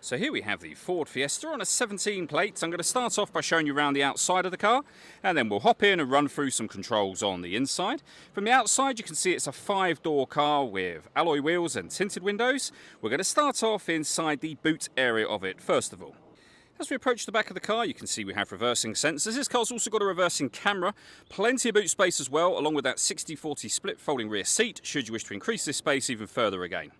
So here we have the Ford Fiesta on a 17 plate. I'm going to start off by showing you around the outside of the car, and then we'll hop in and run through some controls on the inside. From the outside you can see it's a 5-door car with alloy wheels and tinted windows. We're going to start off inside the boot area of it first of all. As we approach the back of the car, you can see we have reversing sensors. This car's also got a reversing camera, plenty of boot space as well, along with that 60-40 split folding rear seat, should you wish to increase this space even further again.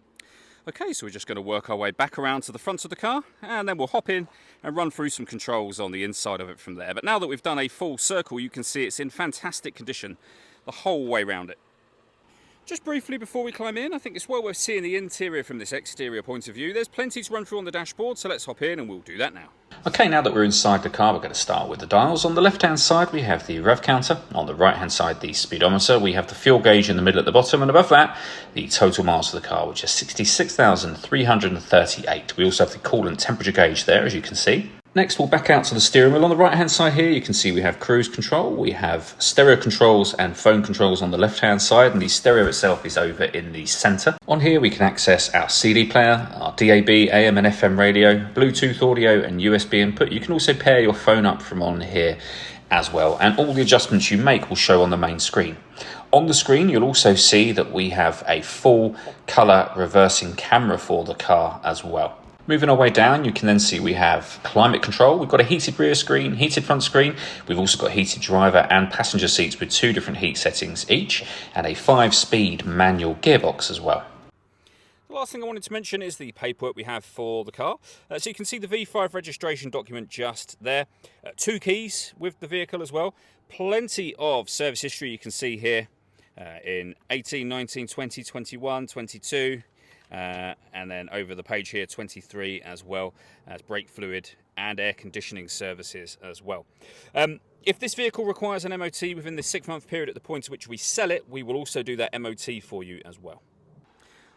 Okay, so we're just going to work our way back around to the front of the car, and then we'll hop in and run through some controls on the inside of it from there. But now that we've done a full circle, you can see it's in fantastic condition the whole way around it. Just briefly before we climb in, I think it's well worth seeing the interior from this exterior point of view. There's plenty to run through on the dashboard, so let's hop in and we'll do that now. Okay, now that we're inside the car, we're going to start with the dials. On the left-hand side, we have the rev counter. On the right-hand side, the speedometer. We have the fuel gauge in the middle at the bottom, and above that, the total miles of the car, which is 66,338. We also have the coolant temperature gauge there, as you can see. Next, we'll back out to the steering wheel. On the right-hand side here, you can see we have cruise control. We have stereo controls and phone controls on the left-hand side, and the stereo itself is over in the centre. On here, we can access our CD player, our DAB, AM and FM radio, Bluetooth audio and USB input. You can also pair your phone up from on here as well, and all the adjustments you make will show on the main screen. On the screen, you'll also see that we have a full colour reversing camera for the car as well. Moving our way down, you can then see we have climate control. We've got a heated rear screen, heated front screen. We've also got heated driver and passenger seats with 2 different heat settings each, and a 5-speed manual gearbox as well. The last thing I wanted to mention is the paperwork we have for the car. So you can see the V5 registration document just there. 2 keys with the vehicle as well. Plenty of service history you can see here in 18, 19, 20, 21, 22. And then over the page here 23 as well as brake fluid and air conditioning services as well. If this vehicle requires an MOT within the 6-month period at the point at which we sell it, we will also do that MOT for you as well.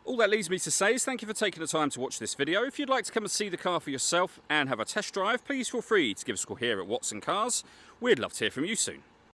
All that leaves me to say is thank you for taking the time to watch this video. If you'd like to come and see the car for yourself and have a test drive, please feel free to give us a call here at Watson Cars. We'd love to hear from you soon.